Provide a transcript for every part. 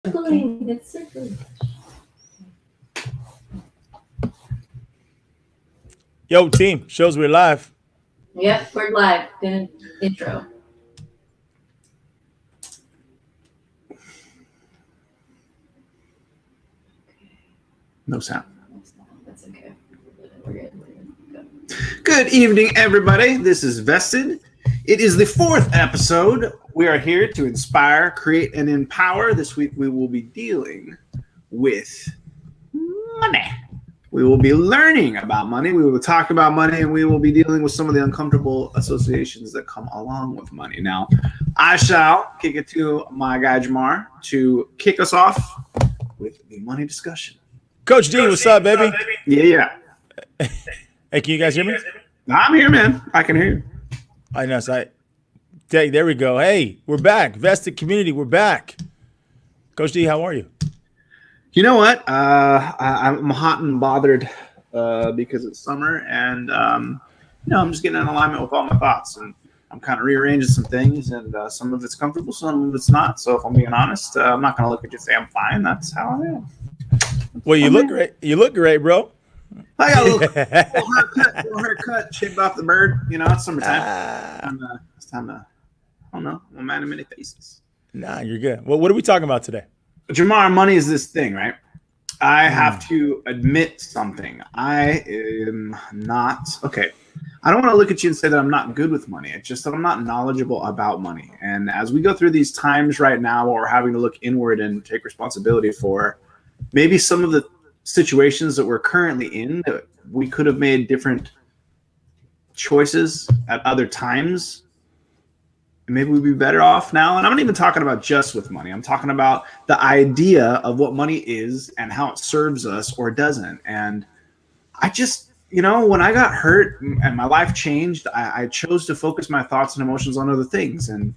circling. It's circling. Yo, team, shows we're live. Yep, we're live. Gonna intro. No sound. That's okay. We're good. Go. Good evening, everybody. This is Vested. It is the 4th episode. We are here to inspire, create, and empower. This week we will be dealing with money. We will be learning about money. We will talk about money, and we will be dealing with some of the uncomfortable associations that come along with money. Now, I shall kick it to my guy Jamar to kick us off with the money discussion. Coach D, what's up, baby? Yeah. Hey, can you guys hear me? I'm here, man. I can hear you. I know. There we go. Hey, we're back. Vested community, we're back. Coach D, how are you? You know what? I'm hot and bothered because it's summer, and I'm just getting in alignment with all my thoughts, and I'm kind of rearranging some things, and some of it's comfortable, some of it's not. So if I'm being honest, I'm not going to look at you and say I'm fine. That's how I am. Well, you look great. You look great, bro. I got a little haircut, shaved off the bird. You know, it's summertime. It's time to, I don't know, I'm a man of many faces. Nah, you're good. Well, what are we talking about today? Jamar, money is this thing, right? I have to admit something. I am not, okay. I don't want to look at you and say that I'm not good with money. It's just that I'm not knowledgeable about money. And as we go through these times right now where we're having to look inward and take responsibility for maybe some of the situations that we're currently in, that we could have made different choices at other times, maybe we'd be better off now. And I'm not even talking about just with money. I'm talking about the idea of what money is and how it serves us or doesn't. And I just, when I got hurt and my life changed, I chose to focus my thoughts and emotions on other things. And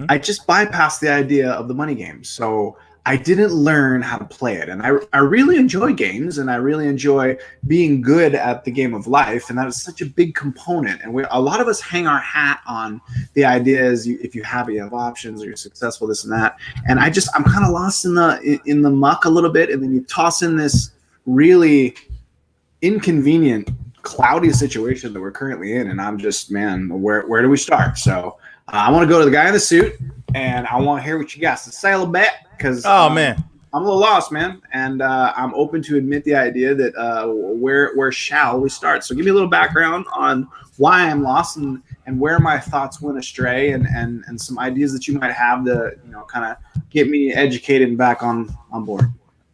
I just bypassed the idea of the money game. So I didn't learn how to play it. And I really enjoy games, and I really enjoy being good at the game of life. And that is such a big component. And a lot of us hang our hat on the idea is if you have options, or you're successful, this and that. And I'm kind of lost in the muck a little bit. And then you toss in this really inconvenient, cloudy situation that we're currently in. And I'm just, man, where do we start? So I want to go to the guy in the suit, and I want to hear what you got to say a little bit. Because man, I'm a little lost, man, and I'm open to admit the idea that where shall we start? So give me a little background on why I'm lost and where my thoughts went astray, and some ideas that you might have to kind of get me educated and back on board.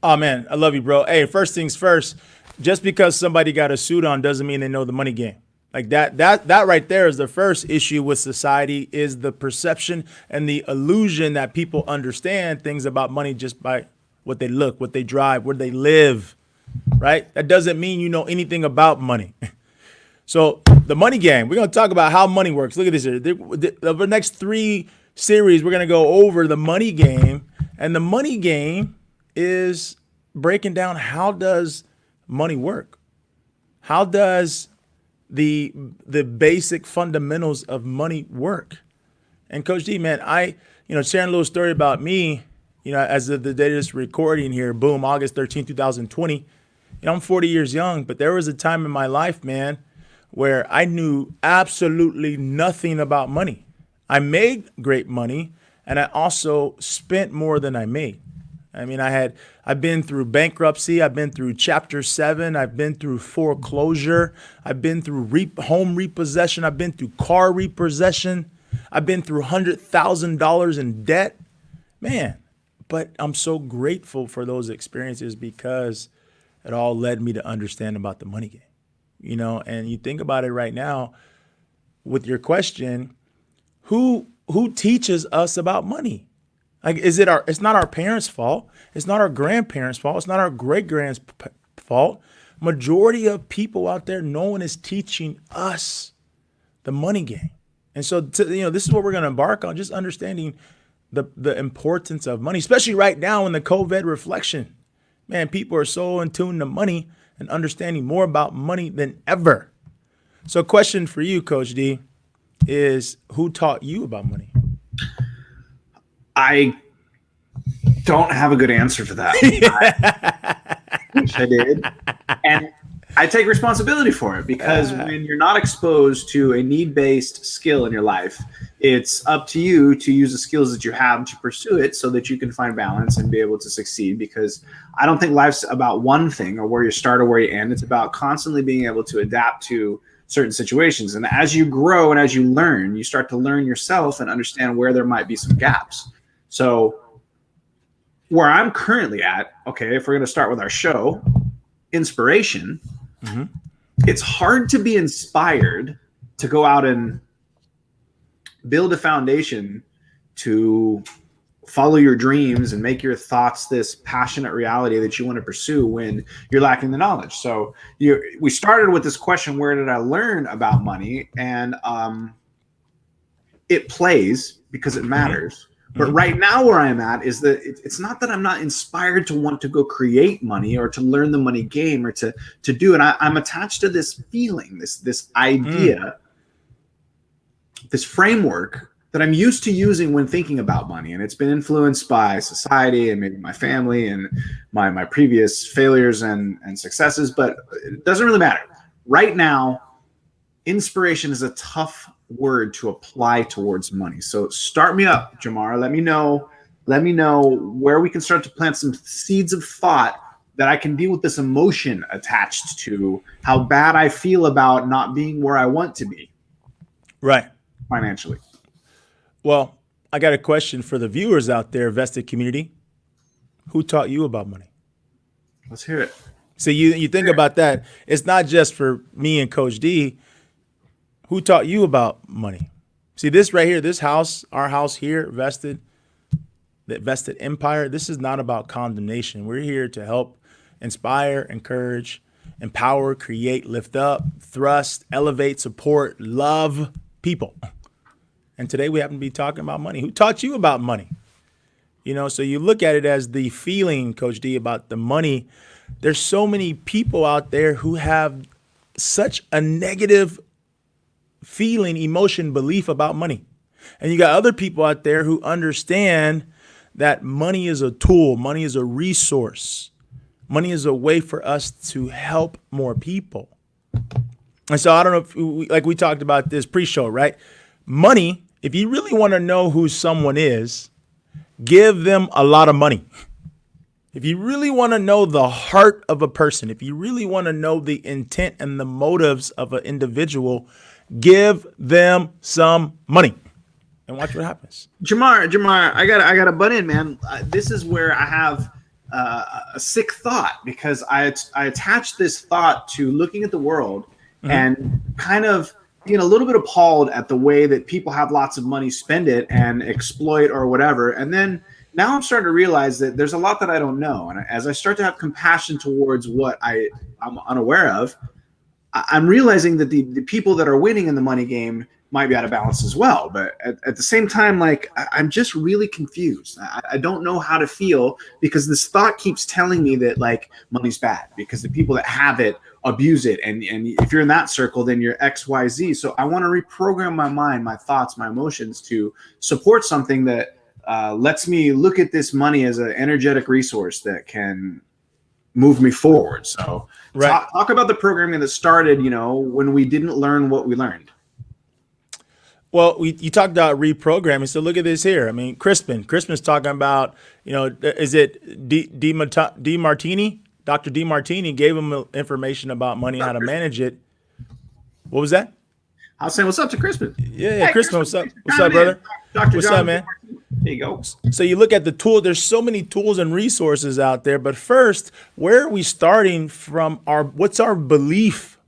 Oh man, I love you, bro. Hey, first things first. Just because somebody got a suit on doesn't mean they know the money game. Like that right there is the first issue with society, is the perception and the illusion that people understand things about money just by what they look, what they drive, where they live, right? That doesn't mean you know anything about money. So the money game, we're going to talk about how money works. Look at this here. Over the next 3 series, we're going to go over the money game. And the money game is breaking down, how does money work? How does the basic fundamentals of money work? And Coach D, man, sharing a little story about me, as of the day of this recording here, boom, August 13, 2020, I'm 40 years young, but there was a time in my life, man, where I knew absolutely nothing about money. I made great money, and I also spent more than I made. I mean, I've been through bankruptcy. I've been through Chapter 7. I've been through foreclosure. I've been through home repossession. I've been through car repossession. I've been through $100,000 in debt. Man, but I'm so grateful for those experiences because it all led me to understand about the money game. And you think about it right now with your question, who teaches us about money? Like, it's not our parents' fault. It's not our grandparents' fault. It's not our great-grand's fault. Majority of people out there, no one is teaching us the money game. And so, this is what we're going to embark on, just understanding the importance of money, especially right now in the COVID reflection. Man, people are so in tune to money and understanding more about money than ever. So question for you, Coach D, is who taught you about money? I don't have a good answer for that. I wish I did. And I take responsibility for it because when you're not exposed to a need-based skill in your life, it's up to you to use the skills that you have to pursue it so that you can find balance and be able to succeed. Because I don't think life's about one thing or where you start or where you end. It's about constantly being able to adapt to certain situations. And as you grow and as you learn, you start to learn yourself and understand where there might be some gaps. So where I'm currently at, okay, if we're going to start with our show, inspiration, it's hard to be inspired to go out and build a foundation to follow your dreams and make your thoughts this passionate reality that you want to pursue when you're lacking the knowledge. So we started with this question, where did I learn about money? And it plays because it matters. But right now where I'm at is that it's not that I'm not inspired to want to go create money or to learn the money game or to do it. I'm attached to this feeling, this idea, this framework that I'm used to using when thinking about money. And it's been influenced by society and maybe my family and my previous failures and successes, but it doesn't really matter. Right now, inspiration is a tough word to apply towards money. So start me up, Jamar. Let me know where we can start to plant some seeds of thought that I can deal with this emotion attached to how bad I feel about not being where I want to be. Right. Financially. Well, I got a question for the viewers out there, Vested community. Who taught you about money? Let's hear it. So you think about that. It's not just for me and Coach D. Who taught you about money? See, this right here, this house, our house here, Vested, the Vested Empire, this is not about condemnation. We're here to help inspire, encourage, empower, create, lift up, thrust, elevate, support, love people. And today we happen to be talking about money. Who taught you about money? So you look at it as the feeling, Coach D, about the money. There's so many people out there who have such a negative feeling, emotion, belief about money. And you got other people out there who understand that money is a tool. Money is a resource. Money is a way for us to help more people. And so I don't know if we talked about this pre-show, right? Money, if you really want to know who someone is, give them a lot of money. If you really want to know the heart of a person, if you really want to know the intent and the motives of an individual, give them some money and watch what happens. Jamar, I got to butt in, man. This is where I have a sick thought because I attach this thought to looking at the world and kind of being a little bit appalled at the way that people have lots of money, spend it and exploit or whatever. And then now I'm starting to realize that there's a lot that I don't know. And as I start to have compassion towards what I'm unaware of, I'm realizing that the people that are winning in the money game might be out of balance as well. But at the same time, I'm just really confused. I don't know how to feel because this thought keeps telling me that money's bad because the people that have it abuse it. And if you're in that circle, then you're XYZ. So I want to reprogram my mind, my thoughts, my emotions to support something that lets me look at this money as an energetic resource that can move me forward. So right. Talk about the programming that started, when we didn't learn what we learned. Well, you talked about reprogramming. So look at this here. I mean, Crispin's talking about, is it D. Martini? Dr. D. Martini gave him information about money, how to manage it. What was that? I was saying, what's up to Crispin? Yeah, hey, Crispin, what's up? What's up, brother? Dr. What's John, up, man? There you go. So you look at the tool, there's so many tools and resources out there. But first, where are we starting from? What's our belief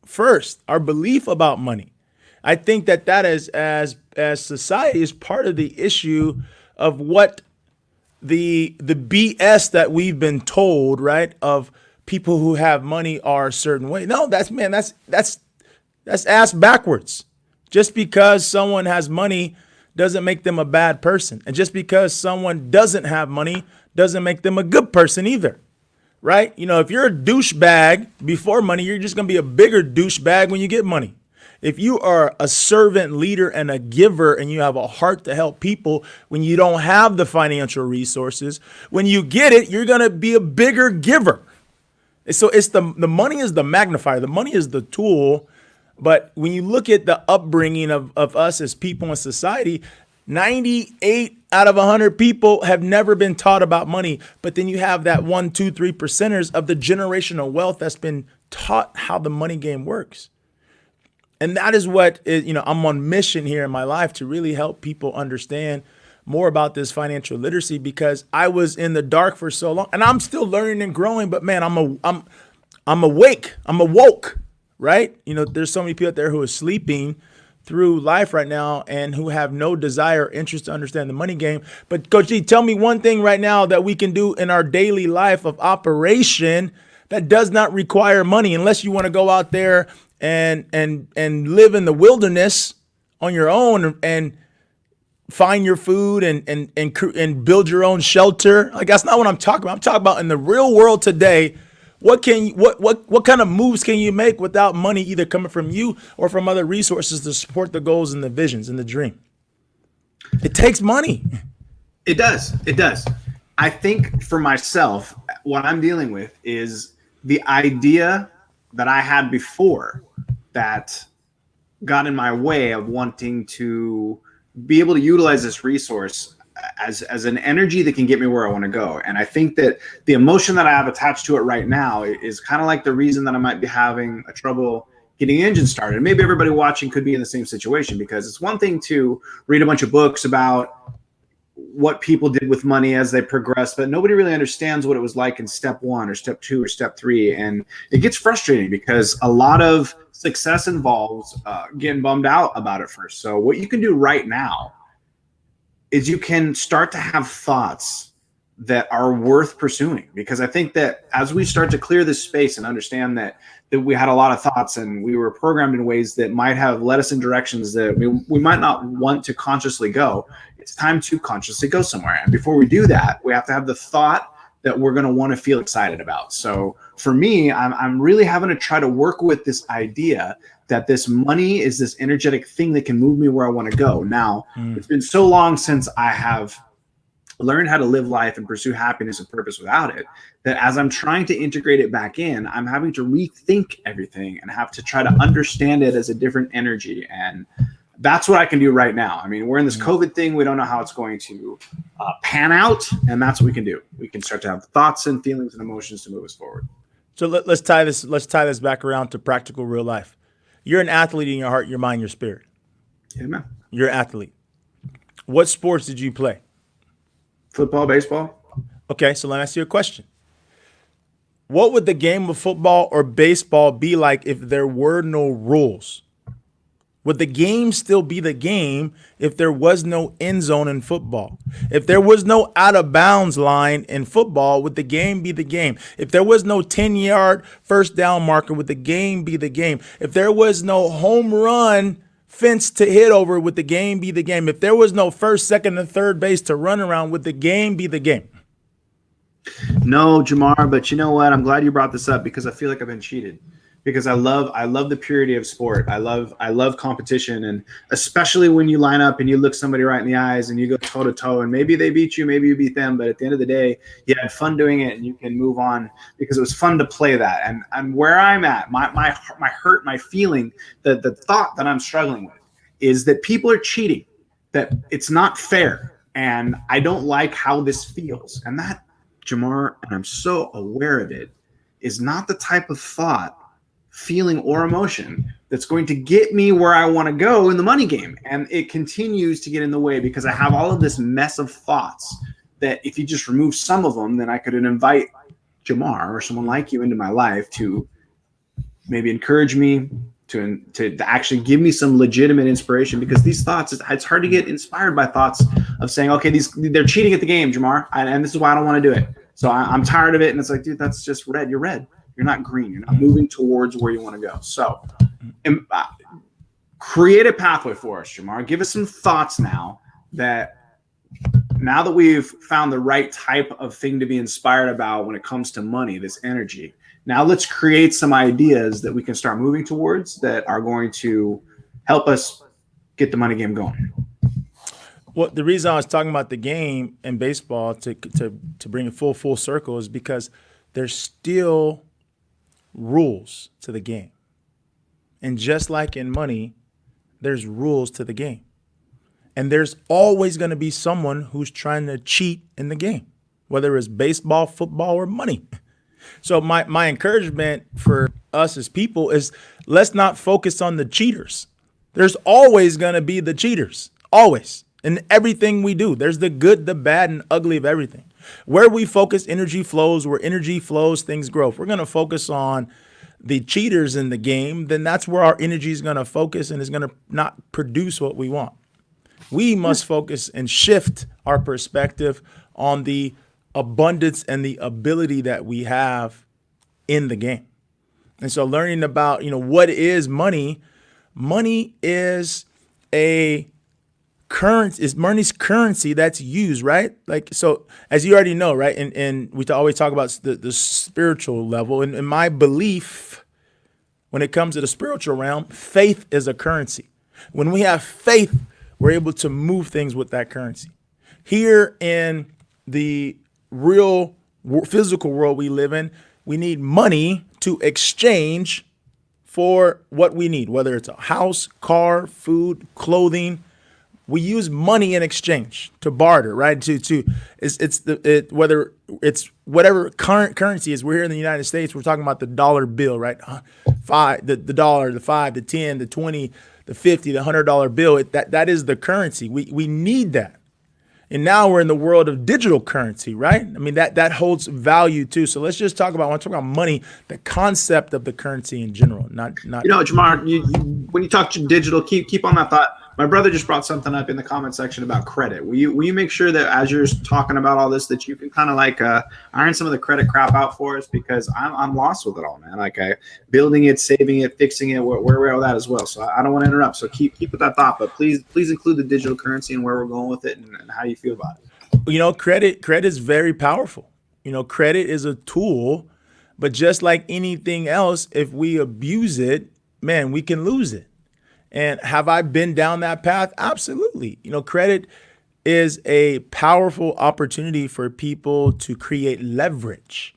first? Our belief about money. I think that is, as society, is part of the issue of what the BS that we've been told, right? Of people who have money are a certain way. No, that's ass backwards. Just because someone has money doesn't make them a bad person. And just because someone doesn't have money doesn't make them a good person either. Right? If you're a douchebag before money, you're just going to be a bigger douchebag when you get money. If you are a servant leader and a giver and you have a heart to help people when you don't have the financial resources, when you get it, you're going to be a bigger giver. So it's the money is the magnifier. The money is the tool. But when you look at the upbringing of us as people in society, 98 out of 100 people have never been taught about money. But then you have that 1, 2, 3%ers of the generational wealth that's been taught how the money game works. And that is what I'm on mission here in my life to really help people understand more about this financial literacy, because I was in the dark for so long and I'm still learning and growing. But man, I'm awake. I'm awoke, right? There's so many people out there who are sleeping through life right now and who have no desire or interest to understand the money game. But Coach G, tell me one thing right now that we can do in our daily life of operation that does not require money, unless you want to go out there and live in the wilderness on your own and find your food and build your own shelter. Like, that's not what I'm talking about. I'm talking about in the real world today. What kind of moves can you make without money either coming from you or from other resources to support the goals and the visions and the dream? It takes money. It does. It does. I think for myself, what I'm dealing with is the idea that I had before that got in my way of wanting to be able to utilize this resource as an energy that can get me where I want to go. And I think that the emotion that I have attached to it right now is kind of like the reason that I might be having a trouble getting the engine started. Maybe everybody watching could be in the same situation, because it's one thing to read a bunch of books about what people did with money as they progressed, but nobody really understands what it was like in step 1 or step 2 or step 3. And it gets frustrating because a lot of success involves getting bummed out about it first. So what you can do right now is you can start to have thoughts that are worth pursuing, because I think that as we start to clear this space and understand that we had a lot of thoughts and we were programmed in ways that might have led us in directions that we might not want to consciously go, it's time to consciously go somewhere. And before we do that, we have to have the thought that we're going to want to feel excited about. So for me, I'm really having to try to work with this idea that this money is this energetic thing that can move me where I want to go. Now, it's been so long since I have learned how to live life and pursue happiness and purpose without it, that as I'm trying to integrate it back in, I'm having to rethink everything and have to try to understand it as a different energy. And that's what I can do right now. I mean, we're in this COVID thing. We don't know how it's going to pan out. And that's what we can do. We can start to have thoughts and feelings and emotions to move us forward. So let's tie this back around to practical real life. You're an athlete in your heart, your mind, your spirit. Amen. You're an athlete. What sports did you play? Football, baseball. Okay, so let me ask you a question. What would the game of football or baseball be like if there were no rules? Would the game still be the game if there was no end zone in football? If there was no out of bounds line in football, would the game be the game? If there was no 10-yard first down marker, would the game be the game? If there was no home run fence to hit over, would the game be the game? If there was no first, second, and third base to run around, would the game be the game? No, Jamar, but you know what? I'm glad you brought this up, because I feel like I've been cheated. Because I love the purity of sport. I love competition, and especially when you line up and you look somebody right in the eyes and you go toe to toe, and maybe they beat you, maybe you beat them, but at the end of the day, you had fun doing it and you can move on because it was fun to play that. And where I'm at, my hurt, my feeling, the thought that I'm struggling with is that people are cheating, that it's not fair, and I don't like how this feels. And that, Jamar, and I'm so aware of it, is not the type of thought, feeling, or emotion that's going to get me where I want to go in the money game. And it continues to get in the way because I have all of this mess of thoughts that if you just remove some of them, then I could invite Jamar or someone like you into my life to maybe encourage me, to actually give me some legitimate inspiration, because these thoughts, it's hard to get inspired by thoughts of saying, okay, they're cheating at the game, Jamar, and this is why I don't want to do it. So I'm tired of it. And it's like, dude, that's just red. You're red. You're not green. You're not moving towards where you want to go. So create a pathway for us, Jamar. Give us some thoughts now that we've found the right type of thing to be inspired about when it comes to money, this energy. Now let's create some ideas that we can start moving towards that are going to help us get the money game going. Well, the reason I was talking about the game and baseball to bring it full circle is because there's still rules to the game. And just like in money, there's rules to the game. And there's always going to be someone who's trying to cheat in the game, whether it's baseball, football, or money. So my encouragement for us as people is let's not focus on the cheaters. There's always going to be the cheaters, always. In everything we do, there's the good, the bad, and ugly of everything. Where we focus, energy flows. Where energy flows, things grow. If we're going to focus on the cheaters in the game, then that's where our energy is going to focus and is going to not produce what we want. We must focus and shift our perspective on the abundance and the ability that we have in the game. And so learning about, what is money? Money is a currency, is money's currency that's used, right? Like, so as you already know, right? And we always talk about the spiritual level. And in my belief, when it comes to the spiritual realm, faith is a currency. When we have faith, we're able to move things with that currency. Here in the real physical world we live in, we need money to exchange for what we need, whether it's a house, car, food, clothing. We use money in exchange to barter, right? Whether it's whatever current currency is. We're here in the United States. We're talking about the dollar bill, right? The dollar, the 5, the 10, the 20, the 50, the $100 bill. That is the currency. We need that. And now we're in the world of digital currency, right? I mean, that holds value too. So let's just talk about, when I talk about money, the concept of the currency in general, not. Jamar, when you talk to digital, keep on that thought. My brother just brought something up in the comment section about credit. Will you make sure that as you're talking about all this, that you can kind of iron some of the credit crap out for us, because I'm lost with it all, man. Building it, saving it, fixing it, where we're at that as well. So I don't want to interrupt. So keep with that thought, but please include the digital currency and where we're going with it and how you feel about it. Credit is very powerful. Credit is a tool, but just like anything else, if we abuse it, man, we can lose it. And have I been down that path? Absolutely. Credit is a powerful opportunity for people to create leverage.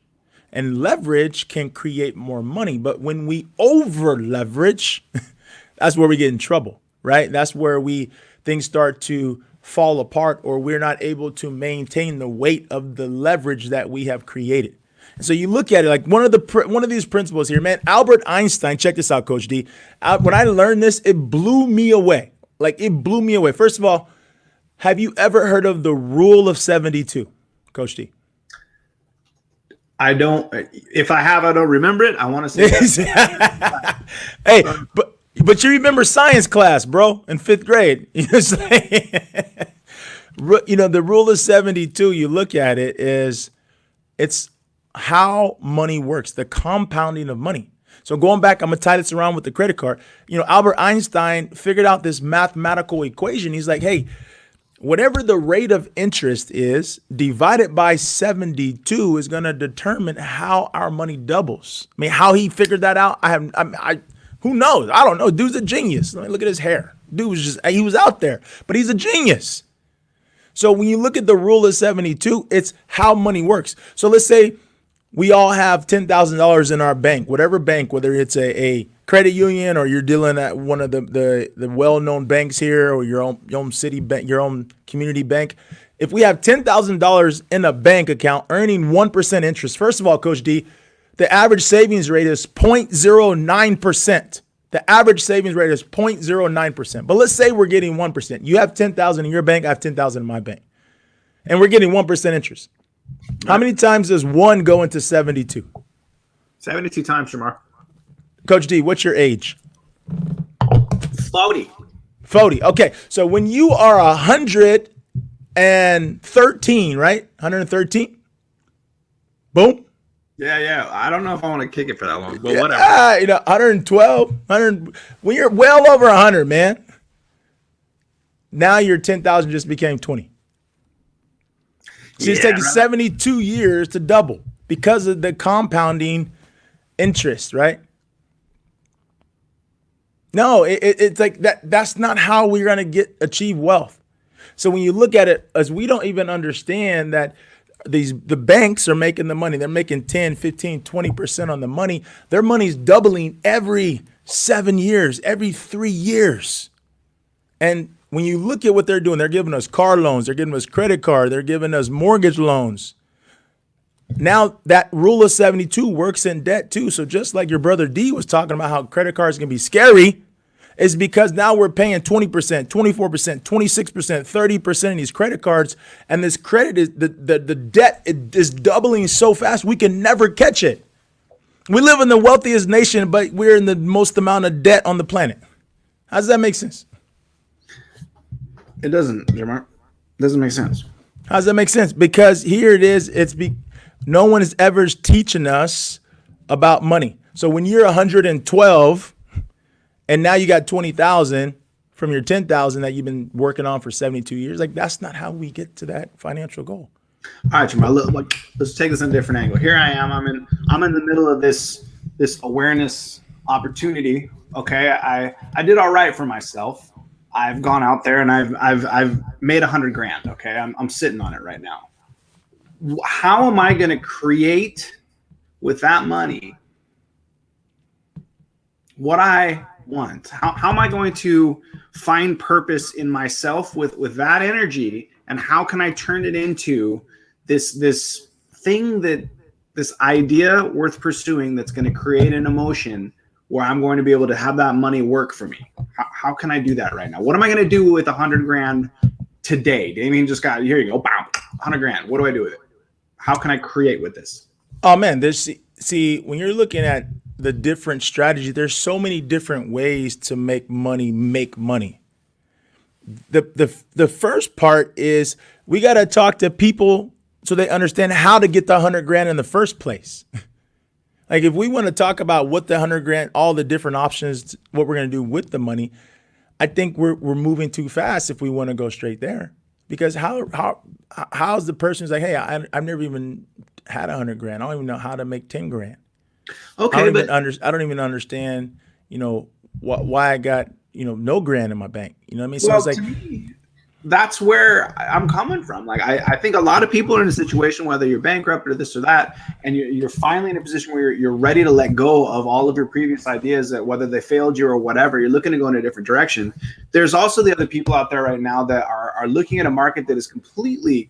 And leverage can create more money. But when we over leverage, that's where we get in trouble, right? That's where things start to fall apart, or we're not able to maintain the weight of the leverage that we have created. So you look at it like one of these principles here, man. Albert Einstein, check this out, Coach D. When I learned this, it blew me away. It blew me away. First of all, have you ever heard of the Rule of 72, Coach D? I don't. If I have, I don't remember it. I want to say that. Hey, but you remember science class, bro, in 5th grade. The Rule of 72, you look at it, it's how money works, the compounding of money. So going back, I'm going to tie this around with the credit card. Albert Einstein figured out this mathematical equation. He's like, hey, whatever the rate of interest is, divided by 72 is going to determine how our money doubles. I mean, how he figured that out, who knows? I don't know. Dude's a genius. Look at his hair. Dude he was out there, but he's a genius. So when you look at the Rule of 72, it's how money works. So let's say we all have $10,000 in our bank, whatever bank, whether it's a credit union or you're dealing at one of the well-known banks here, or your own city bank, your own community bank. If we have $10,000 in a bank account earning 1% interest, first of all, Coach D, the average savings rate is 0.09%. The average savings rate is 0.09%. But let's say we're getting 1%. You have 10,000 in your bank, I have 10,000 in my bank. And we're getting 1% interest. How many times does 1 go into 72? 72 times, Jamar. Coach D, what's your age? 40. 40. Okay. So when you are 113, right? 113. Boom. Yeah. I don't know if I want to kick it for that long, but whatever. 112, 100. When you're well over 100, man. Now your 10,000 just became 20. So it's taking 72 years to double because of the compounding interest, right? No, it's like that. That's not how we're going to achieve wealth. So when you look at it, as we don't even understand that the banks are making the money. They're making 10, 15, 20% on the money. Their money's doubling every 7 years, every 3 years. And when you look at what they're doing, they're giving us car loans, they're giving us credit card, they're giving us mortgage loans. Now that rule of 72 works in debt too. So just like your brother D was talking about how credit cards can be scary, is because now we're paying 20%, 24%, 26%, 30% in these credit cards. And this credit is the debt is doubling so fast we can never catch it. We live in the wealthiest nation, but we're in the most amount of debt on the planet. How does that make sense? It doesn't, Jamar. It doesn't make sense. How does that make sense? Because here it is. No one is ever teaching us about money. So when you're 112 and now you got 20,000 from your 10,000 that you've been working on for 72 years, like that's not how we get to that financial goal. All right, Jamar. Let's take this in a different angle. Here I am. I'm in the middle of this awareness opportunity. Okay, I did all right for myself. I've gone out there and I've made $100,000. Okay, I'm sitting on it right now. How am I going to create with that money what I want? How am I going to find purpose in myself with that energy? And how can I turn it into this thing, this idea worth pursuing that's going to create an emotion where I'm going to be able to have that money work for me? How can I do that right now? What am I going to do with $100,000 today? Damien just got, here you go, bam, $100,000. What do I do with it? How can I create with this? Oh man, see, when you're looking at the different strategies, there's so many different ways to make money. The first part is we got to talk to people so they understand how to get the $100,000 in the first place. Like if we want to talk about what the $100,000, all the different options, what we're going to do with the money, I think we're moving too fast if we want to go straight there. Because how's the person who's like, hey, I've never even had $100,000. I don't even know how to make $10,000. Okay, I don't even understand, why I got, no grand in my bank. You know what I mean? So well, it's like, to me, that's where I'm coming from. Like, I think a lot of people are in a situation, whether you're bankrupt or this or that, and you're finally in a position where you're ready to let go of all of your previous ideas, that whether they failed you or whatever, you're looking to go in a different direction. There's also the other people out there right now that are looking at a market that is completely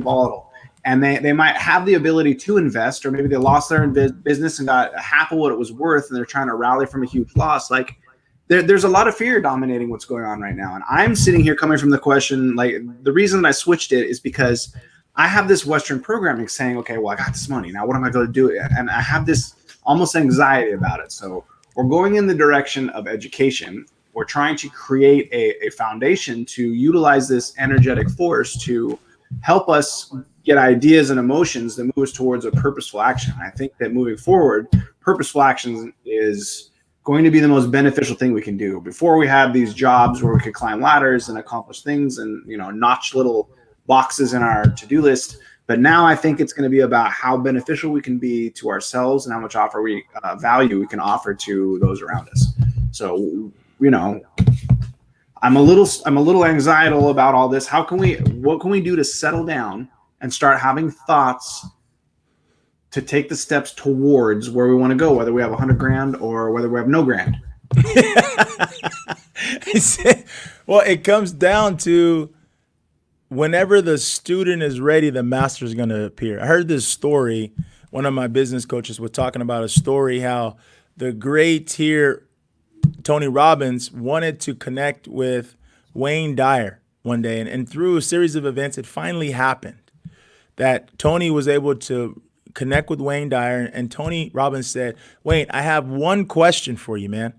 volatile. And they might have the ability to invest, or maybe they lost their business and got half of what it was worth, and they're trying to rally from a huge loss. Like, there's a lot of fear dominating what's going on right now. And I'm sitting here coming from the question, like, the reason that I switched it is because I have this Western programming saying, okay, well, I got this money. Now what am I going to do? And I have this almost anxiety about it. So we're going in the direction of education. We're trying to create a foundation to utilize this energetic force to help us get ideas and emotions that move us towards a purposeful action. I think that moving forward, purposeful action is going to be the most beneficial thing we can do. Before, we had these jobs where we could climb ladders and accomplish things and, notch little boxes in our to-do list. But now I think it's going to be about how beneficial we can be to ourselves and how much value we can offer to those around us. So, I'm a little anxietal about all this. What can we do to settle down and start having thoughts to take the steps towards where we want to go, whether we have $100,000 or whether we have no grand? Well, it comes down to whenever the student is ready, the master is going to appear. I heard this story. One of my business coaches was talking about a story how the great here, Tony Robbins, wanted to connect with Wayne Dyer one day. And through a series of events, it finally happened that Tony was able to connect with Wayne Dyer. And Tony Robbins said, Wayne, I have one question for you, man.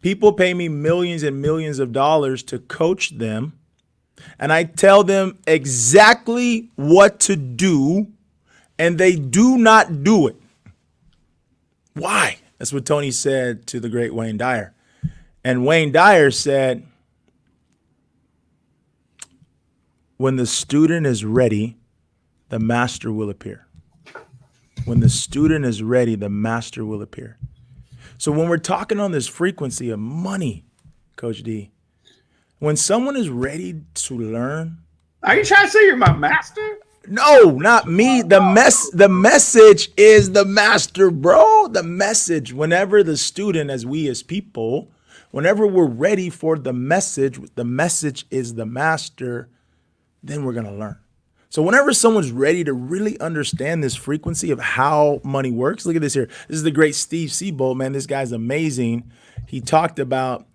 People pay me millions and millions of dollars to coach them, and I tell them exactly what to do, and they do not do it. Why? That's what Tony said to the great Wayne Dyer. And Wayne Dyer said, when the student is ready, the master will appear. When the student is ready, the master will appear. So when we're talking on this frequency of money, Coach D. When someone is ready to learn, Are you trying to say you're my master? no, not me. The message is the master, bro. The message. Whenever the student, as we as people, whenever we're ready for the message is the master, then we're gonna learn. So whenever someone's ready to really understand this frequency of how money works, look at this here. This is the great Steve Siebold, man. This guy's amazing. He talked about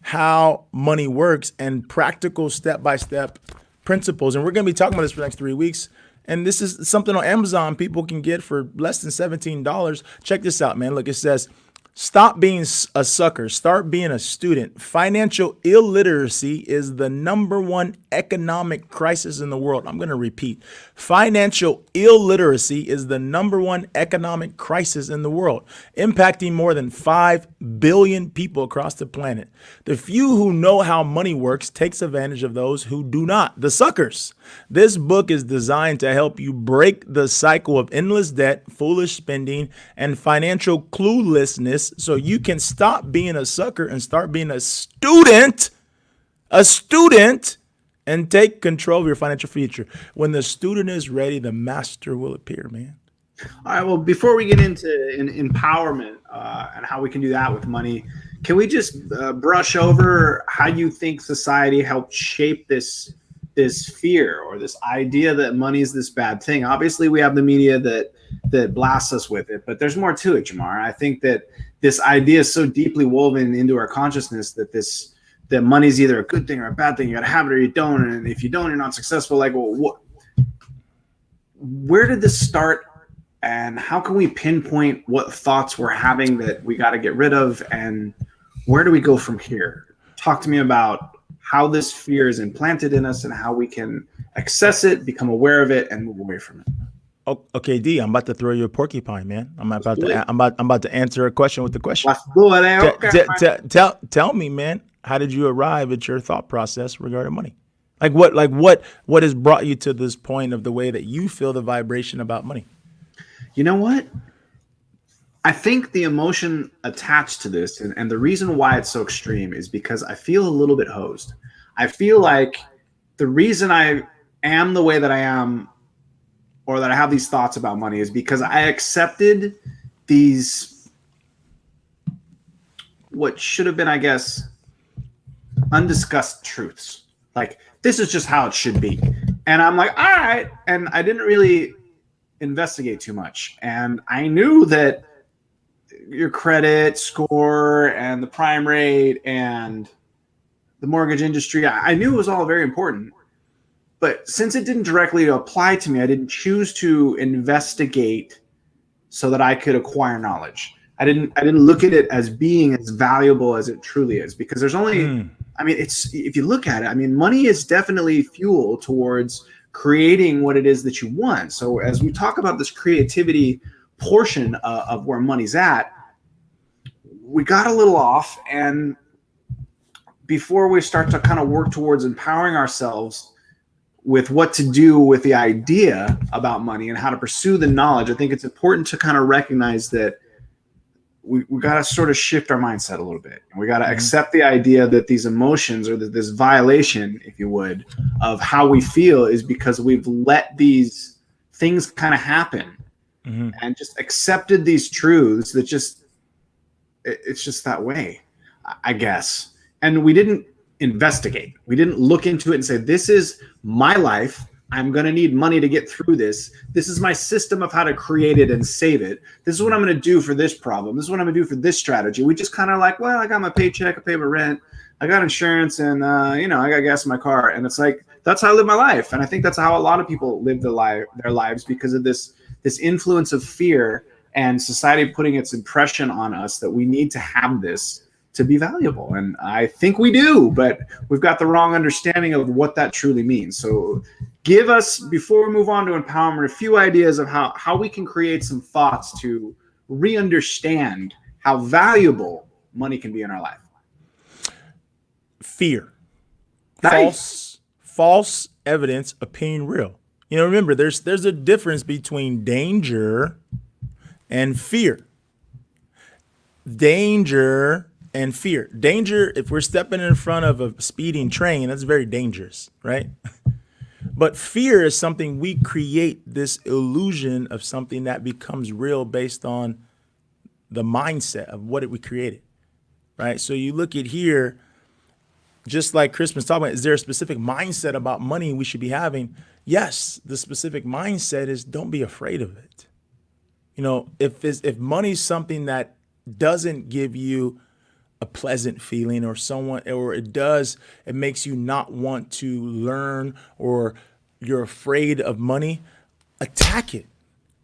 how money works and practical step-by-step principles. And we're going to be talking about this for the next 3 weeks. And this is something on Amazon people can get for less than $17. Check this out, man. Look, it says, stop being a sucker. Start being a student. Financial illiteracy is the #1 economic crisis in the world. I'm going to repeat. Financial illiteracy is the #1 economic crisis in the world, impacting more than 5 billion people across the planet. The few who know how money works takes advantage of those who do not, the suckers. This book is designed to help you break the cycle of endless debt, foolish spending, and financial cluelessness so you can stop being a sucker and start being a student, and take control of your financial future. When the student is ready, the master will appear, man. All right. Well, before we get into empowerment and how we can do that with money, can we just brush over how you think society helped shape this fear or this idea that money is this bad thing? Obviously, we have the media that blasts us with it, but there's more to it, Jamar. I think that this idea is so deeply woven into our consciousness that money is either a good thing or a bad thing. You got to have it or you don't, and if you don't, you're not successful. Like, well, where did this start? And how can we pinpoint what thoughts we're having that we got to get rid of? And where do we go from here? Talk to me about how this fear is implanted in us and how we can access it, become aware of it, and move away from it. Oh, okay, D, I'm about to throw you a porcupine, man. I'm about to answer a question with the question. Let's do it. Okay. Tell me, man, how did you arrive at your thought process regarding money? What has brought you to this point of the way that you feel the vibration about money? You know what? I think the emotion attached to this and the reason why it's so extreme is because I feel a little bit hosed. I feel like the reason I am the way that I am or that I have these thoughts about money is because I accepted these, what should have been, I guess, undiscussed truths. Like, this is just how it should be. And I'm like, all right. And I didn't really investigate too much. And I knew that your credit score and the prime rate and the mortgage industry, I knew it was all very important. But since it didn't directly apply to me, I didn't choose to investigate so that I could acquire knowledge. I didn't look at it as being as valuable as it truly is, because there's only, I mean, it's, if you look at it, I mean, money is definitely fuel towards creating what it is that you want. So as we talk about this creativity portion of where money's at, we got a little off. And before we start to kind of work towards empowering ourselves with what to do with the idea about money and how to pursue the knowledge, I think it's important to kind of recognize that we got to sort of shift our mindset a little bit. And we got to accept the idea that these emotions or this violation, if you would, of how we feel is because we've let these things kind of happen and just accepted these truths that it's just that way, I guess. And we didn't investigate. We didn't look into it and say, this is my life. I'm going to need money to get through this. This is my system of how to create it and save it. This is what I'm going to do for this problem. This is what I'm going to do for this strategy. We just kind of like, well, I got my paycheck, I pay my rent, I got insurance, and I got gas in my car. And it's like, that's how I live my life. And I think that's how a lot of people live their lives because of this influence of fear and society putting its impression on us that we need to have this to be valuable. And I think we do, but we've got the wrong understanding of what that truly means. So give us, before we move on to empowerment, a few ideas of how we can create some thoughts to re-understand how valuable money can be in our life. Fear. Nice. False evidence appearing real. Remember, there's a difference between danger and fear. Danger and fear. Danger, if we're stepping in front of a speeding train, that's very dangerous, right? But fear is something we create, this illusion of something that becomes real based on the mindset of what we created, right? So you look at here, just like Christmas talking about, is there a specific mindset about money we should be having? Yes, the specific mindset is don't be afraid of it. You know, if money's something that doesn't give you a pleasant feeling, or it makes you not want to learn, or you're afraid of money, attack it.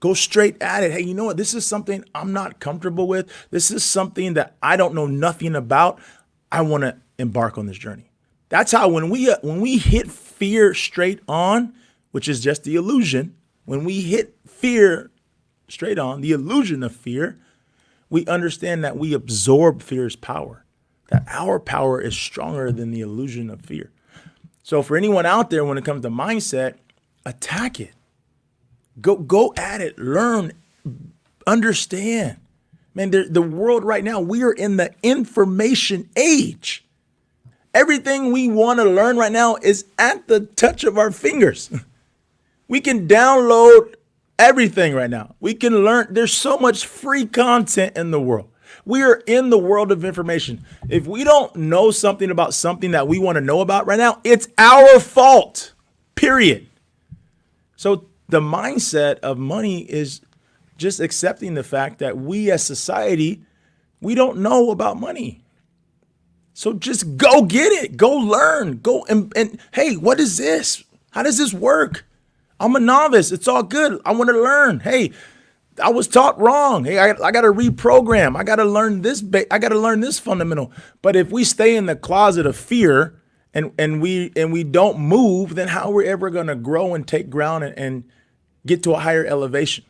Go straight at it. Hey, you know what? This is something I'm not comfortable with. This is something that I don't know nothing about. I want to embark on this journey. That's how when we hit fear straight on, which is just the illusion, when we hit fear straight on, the illusion of fear, we understand that we absorb fear's power, that our power is stronger than the illusion of fear. So for anyone out there, when it comes to mindset, attack it. Go at it, learn, understand. Man, the world right now, we are in the information age. Everything we want to learn right now is at the touch of our fingers. We can download everything right now. We can learn. There's so much free content in the world. We are in the world of information. If we don't know something about something that we want to know about right now, it's our fault, period. So the mindset of money is just accepting the fact that we as society, we don't know about money. So just go get it, go learn, go and hey, what is this? How does this work? I'm a novice. It's all good. I want to learn. Hey, I was taught wrong. Hey, I got to reprogram. I got to learn this. I got to learn this fundamental. But if we stay in the closet of fear and we don't move, then how are we ever going to grow and take ground and get to a higher elevation?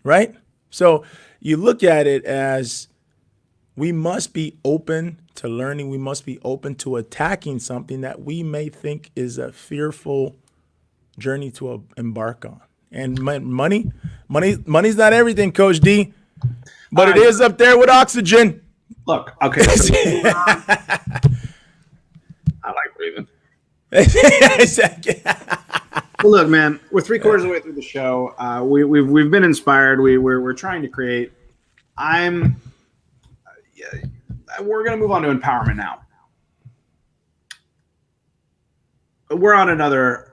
Right? So you look at it as we must be open to learning. We must be open to attacking something that we may think is a fearful journey to embark on. And money's not everything, Coach D, but it is up there with oxygen. Look, okay. So I like breathing. Well, look, man, we're 3/4 of the way through the show. We've been inspired. We're trying to create. We're gonna move on to empowerment now. We're on another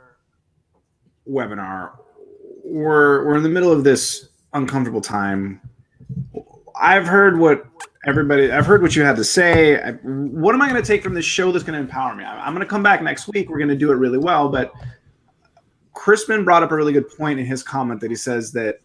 webinar. We're in the middle of this uncomfortable time. I've heard what you had to say. What am I going to take from this show that's going to empower me? I'm going to come back next week. We're going to do it really well. But Crispin brought up a really good point in his comment that he says that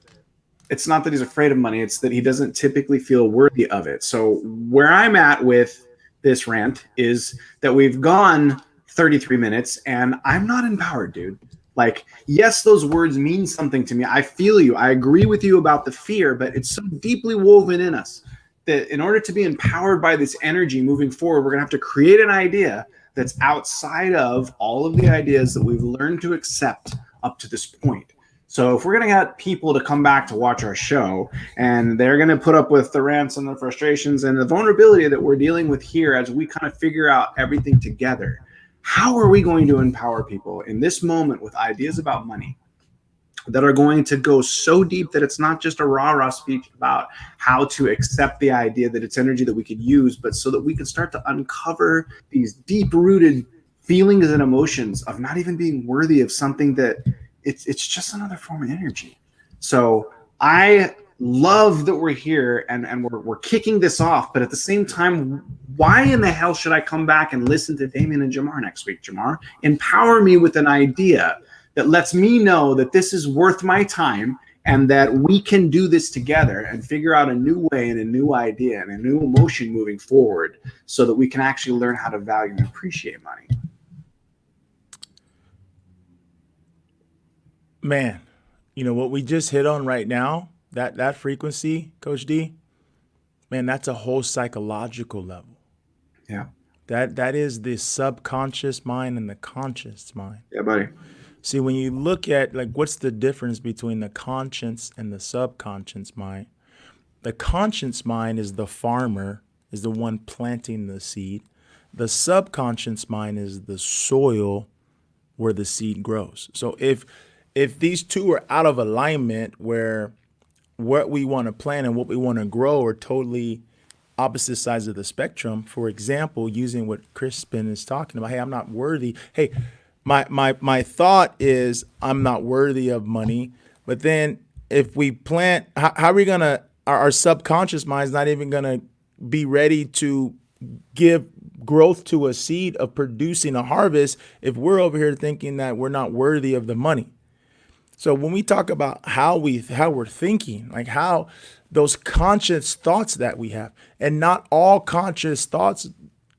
it's not that he's afraid of money. It's that he doesn't typically feel worthy of it. So where I'm at with this rant is that we've gone 33 minutes and I'm not empowered, dude. Like, yes, those words mean something to me. I feel you. I agree with you about the fear, but it's so deeply woven in us that in order to be empowered by this energy moving forward, we're going to have to create an idea that's outside of all of the ideas that we've learned to accept up to this point. So if we're going to get people to come back to watch our show and they're going to put up with the rants and the frustrations and the vulnerability that we're dealing with here as we kind of figure out everything together, how are we going to empower people in this moment with ideas about money that are going to go so deep that it's not just a rah-rah speech about how to accept the idea that it's energy that we could use, but so that we can start to uncover these deep-rooted feelings and emotions of not even being worthy of something that it's just another form of energy. So I love that we're here and we're kicking this off, but at the same time, why in the hell should I come back and listen to Damien and Jamar next week? Jamar, empower me with an idea that lets me know that this is worth my time and that we can do this together and figure out a new way and a new idea and a new emotion moving forward so that we can actually learn how to value and appreciate money. Man, you know what we just hit on right now, that frequency, Coach D, man, that's a whole psychological level. Yeah. That is the subconscious mind and the conscious mind. Yeah, buddy. See, when you look at, like, what's the difference between the conscious and the subconscious mind? The conscious mind is the farmer, is the one planting the seed. The subconscious mind is the soil where the seed grows. So if these two are out of alignment, where what we want to plant and what we want to grow are totally opposite sides of the spectrum. For example, using what Crispin is talking about, hey, I'm not worthy. Hey, my thought is I'm not worthy of money. But then if we plant, how are we gonna? Our subconscious mind is not even gonna be ready to give growth to a seed of producing a harvest if we're over here thinking that we're not worthy of the money. So when we talk about how we're thinking, like how those conscious thoughts that we have, and not all conscious thoughts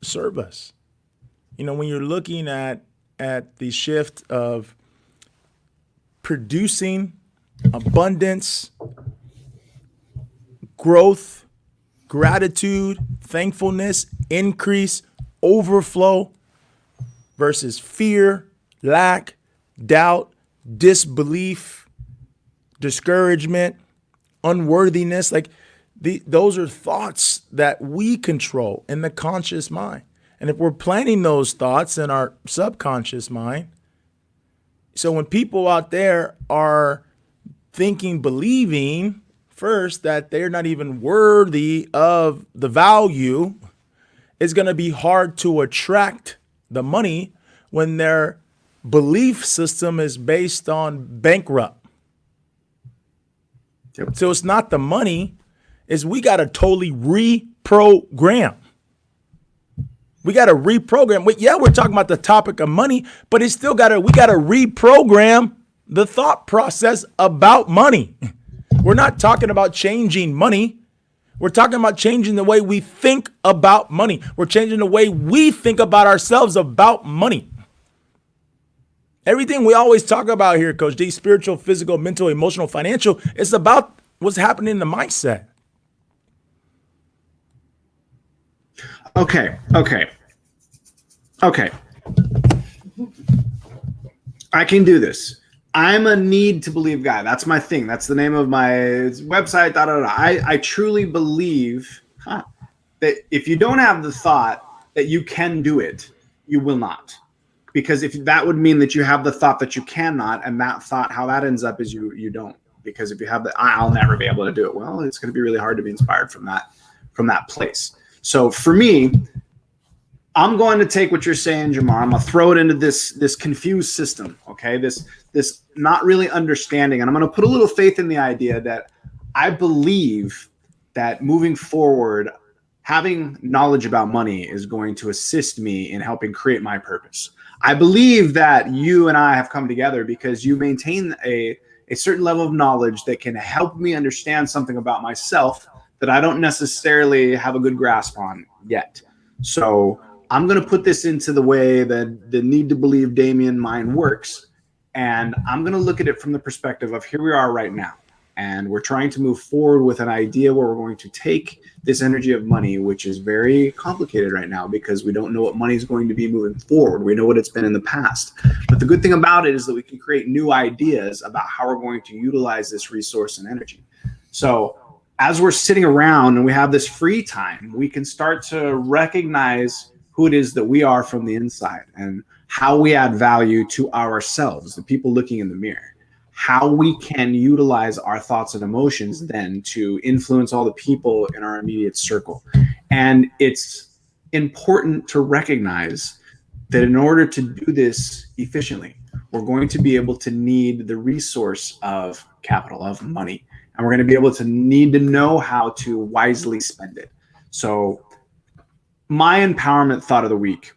serve us. You know, when you're looking at the shift of producing abundance, growth, gratitude, thankfulness, increase, overflow versus fear, lack, doubt, disbelief, discouragement, unworthiness, like those are thoughts that we control in the conscious mind. And if we're planting those thoughts in our subconscious mind, so when people out there are thinking, believing first that they're not even worthy of the value, it's going to be hard to attract the money when their belief system is based on bankrupt. Yep. So it's not the money, is we got to totally reprogram. We got to reprogram. We're talking about the topic of money, but we got to reprogram the thought process about money. We're not talking about changing money. We're talking about changing the way we think about money. We're changing the way we think about ourselves about money. Everything we always talk about here, Coach D, spiritual, physical, mental, emotional, financial, it's about what's happening in the mindset. Okay. I can do this. I'm a need to believe guy. That's my thing. That's the name of my website. I truly believe that if you don't have the thought that you can do it, you will not. Because if that would mean that you have the thought that you cannot, and that thought, how that ends up is you don't. Because if you have the I'll never be able to do it, well, it's going to be really hard to be inspired from that place. So for me, I'm going to take what you're saying, Jamar. I'm going to throw it into this confused system, okay? This not really understanding. And I'm going to put a little faith in the idea that I believe that moving forward, having knowledge about money is going to assist me in helping create my purpose. I believe that you and I have come together because you maintain a certain level of knowledge that can help me understand something about myself that I don't necessarily have a good grasp on yet. So I'm going to put this into the way that the need to believe Damien mind works. And I'm going to look at it from the perspective of here we are right now. And we're trying to move forward with an idea where we're going to take this energy of money, which is very complicated right now because we don't know what money is going to be moving forward. We know what it's been in the past. But the good thing about it is that we can create new ideas about how we're going to utilize this resource and energy. So as we're sitting around and we have this free time, we can start to recognize who it is that we are from the inside and how we add value to ourselves, the people looking in the mirror. How we can utilize our thoughts and emotions then to influence all the people in our immediate circle. And it's important to recognize that in order to do this efficiently, we're going to be able to need the resource of capital, of money, and we're going to be able to need to know how to wisely spend it. So my empowerment thought of the week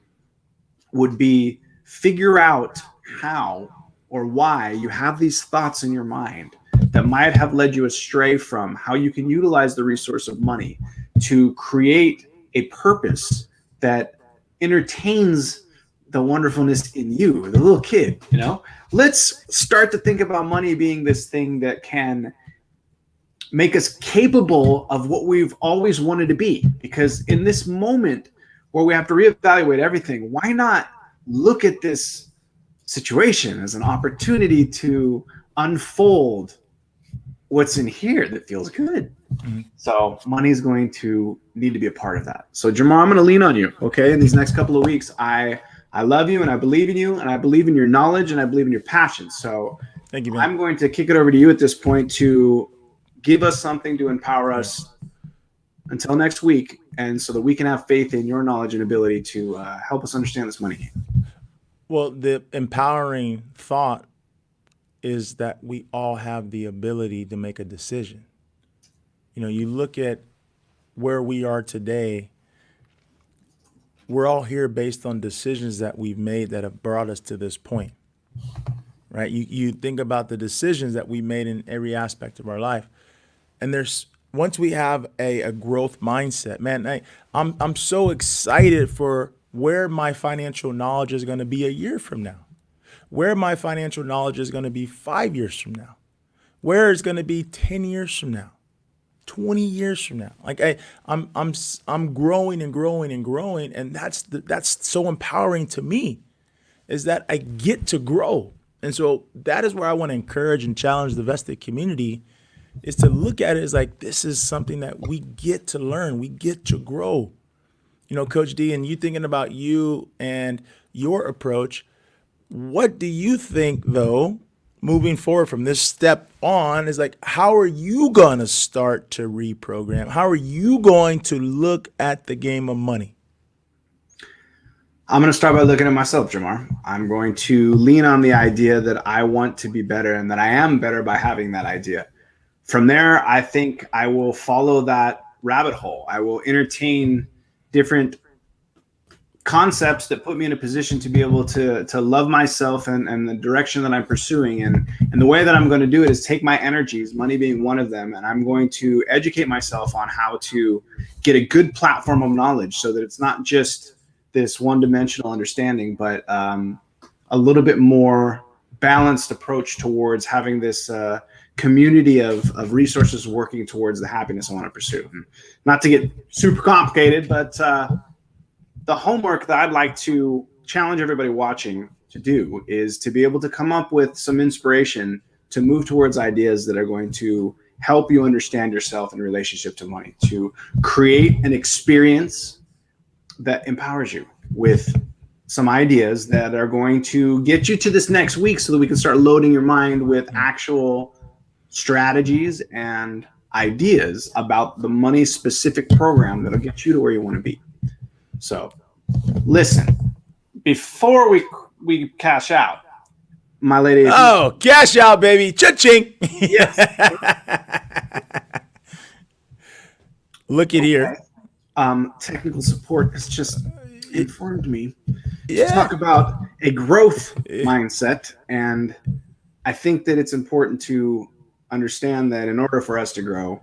would be figure out how or why you have these thoughts in your mind that might have led you astray from how you can utilize the resource of money to create a purpose that entertains the wonderfulness in you, the little kid, you know? Let's start to think about money being this thing that can make us capable of what we've always wanted to be. Because in this moment where we have to reevaluate everything, why not look at this situation as an opportunity to unfold what's in here that feels good. So money is going to need to be a part of that. So Jamar, I'm going to lean on you. Okay. In these next couple of weeks, I love you and I believe in you and I believe in your knowledge and I believe in your passion. So Thank you, man. I'm going to kick it over to you at this point to give us something to empower us until next week. And so that we can have faith in your knowledge and ability to help us understand this money game. Well, the empowering thought is that we all have the ability to make a decision. You know, you look at where we are today, we're all here based on decisions that we've made that have brought us to this point, right? You think about the decisions that we made in every aspect of our life. And once we have a growth mindset, man, I'm so excited for where my financial knowledge is going to be a year from now, where my financial knowledge is going to be 5 years from now, where it's going to be 10 years from now, 20 years from now. Like I'm growing and growing and growing, and that's so empowering to me, is that I get to grow. And so that is where I want to encourage and challenge the vested community, is to look at it as like, this is something that we get to learn, we get to grow. You know, Coach D, and you thinking about you and your approach, what do you think, though, moving forward from this step on, is like, how are you going to start to reprogram? How are you going to look at the game of money? I'm going to start by looking at myself, Jamar. I'm going to lean on the idea that I want to be better and that I am better by having that idea. From there, I think I will follow that rabbit hole. I will entertain different concepts that put me in a position to be able to love myself and the direction that I'm pursuing. And the way that I'm going to do it is take my energies, money being one of them, and I'm going to educate myself on how to get a good platform of knowledge so that it's not just this one-dimensional understanding, but a little bit more balanced approach towards having this community of resources working towards the happiness I want to pursue. And not to get super complicated, but the homework that I'd like to challenge everybody watching to do is to be able to come up with some inspiration to move towards ideas that are going to help you understand yourself in relationship to money, to create an experience that empowers you with some ideas that are going to get you to this next week so that we can start loading your mind with actual strategies and ideas about the money specific program that'll get you to where you want to be. So listen, before we cash out, my lady. Oh, cash out, baby. Cha-ching. Yes. Look at here. Technical support has just informed me Yeah. to talk about a growth mindset. And I think that it's important to understand that in order for us to grow,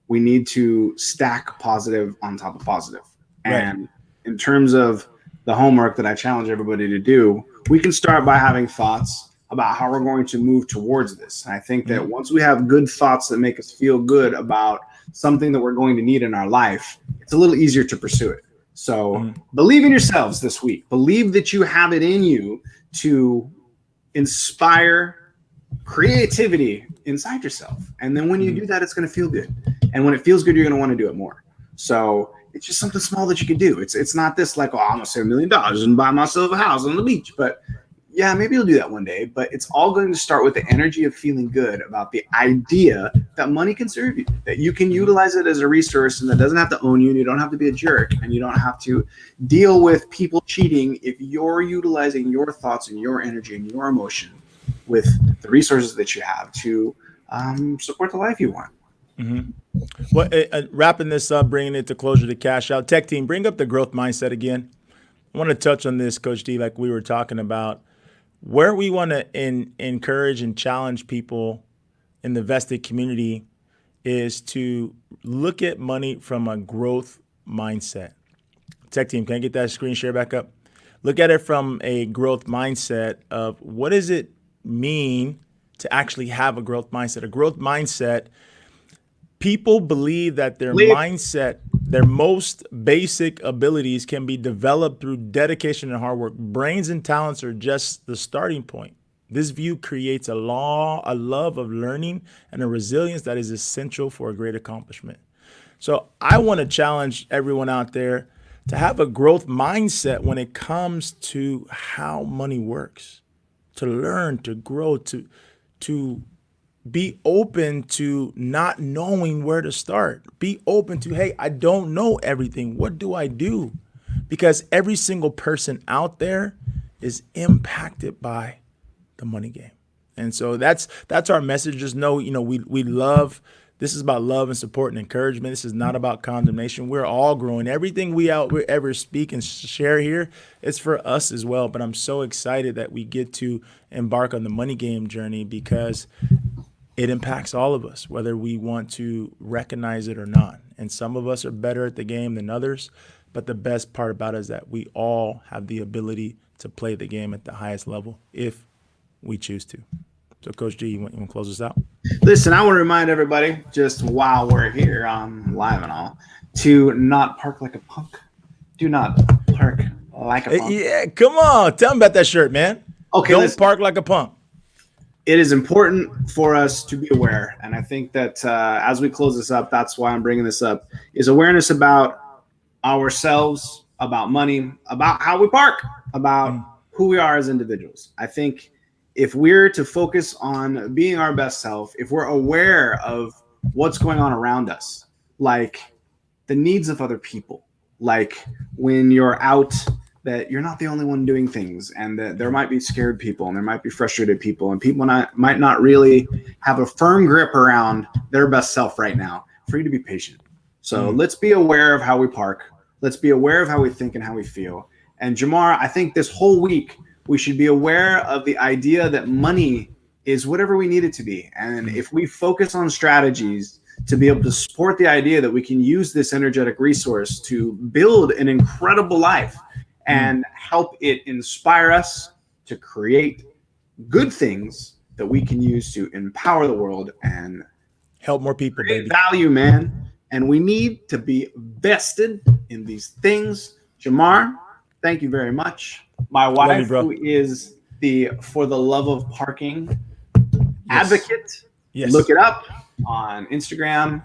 we need to stack positive on top of positive. Right. And in terms of the homework that I challenge everybody to do, we can start by having thoughts about how we're going to move towards this. And I think that once we have good thoughts that make us feel good about something that we're going to need in our life, it's a little easier to pursue it. So believe in yourselves this week. Believe that you have it in you to inspire creativity inside yourself. And then when you do that, it's going to feel good. And when it feels good, you're going to want to do it more. So it's just something small that you can do. It's not this like, oh, I'm going to save $1 million and buy myself a house on the beach. But yeah, maybe you'll do that one day. But it's all going to start with the energy of feeling good about the idea that money can serve you, that you can utilize it as a resource and that doesn't have to own you. And you don't have to be a jerk and you don't have to deal with people cheating if you're utilizing your thoughts and your energy and your emotion with the resources that you have to support the life you want. Well, wrapping this up, bringing it to closure to cash out. Tech team, bring up the growth mindset again. I want to touch on this, Coach D, like we were talking about, where we want to encourage and challenge people in the vested community is to look at money from a growth mindset. Tech team, can I get that screen share back up? Look at it from a growth mindset of what does it mean to actually have a growth mindset? A growth mindset, people believe that their mindset, their most basic abilities can be developed through dedication and hard work. Brains and talents are just the starting point. This view creates a love of learning and a resilience that is essential for a great accomplishment. So I want to challenge everyone out there to have a growth mindset when it comes to how money works, to learn, to grow, to be open to not knowing where to start. Be open to, hey, I don't know everything. What do I do? Because every single person out there is impacted by the money game. And so that's our message. Just know, we love, this is about love and support and encouragement. This is not about condemnation. We're all growing. Everything we ever speak and share here is for us as well. But I'm so excited that we get to embark on the money game journey because it impacts all of us, whether we want to recognize it or not. And some of us are better at the game than others. But the best part about it is that we all have the ability to play the game at the highest level if we choose to. So, Coach G, you want to close us out? Listen, I want to remind everybody, just while we're here on live and all, to not park like a punk. Do not park like a punk. Yeah, come on. Tell them about that shirt, man. Okay, Don't listen. park like a punk. It is important for us to be aware, and I think that as we close this up, that's why I'm bringing this up, is awareness about ourselves, about money, about how we park, about who we are as individuals. I think if we're to focus on being our best self, if we're aware of what's going on around us, like the needs of other people, like when you're out, that you're not the only one doing things, and that there might be scared people and there might be frustrated people, and people might not really have a firm grip around their best self right now, for you to be patient. So let's be aware of how we park. Let's be aware of how we think and how we feel. And Jamar, I think this whole week, we should be aware of the idea that money is whatever we need it to be. And if we focus on strategies to be able to support the idea that we can use this energetic resource to build an incredible life and help it inspire us to create good things that we can use to empower the world and help more people, create baby. value, man. And we need to be vested in these things. Jamar, thank you very much. My wife, who is the For the Love of Parking advocate, look it up on Instagram.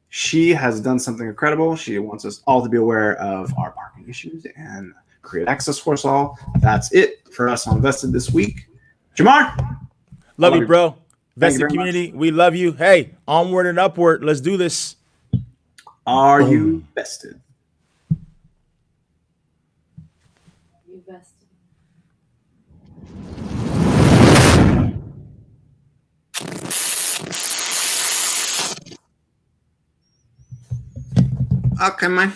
She has done something incredible. She wants us all to be aware of our parking issues and create access for us all. That's it for us on Vested this week. Jamar, love you, bro. Vested community, we love you. Hey, onward and upward. Let's do this. Are you vested? You vested. Okay, man.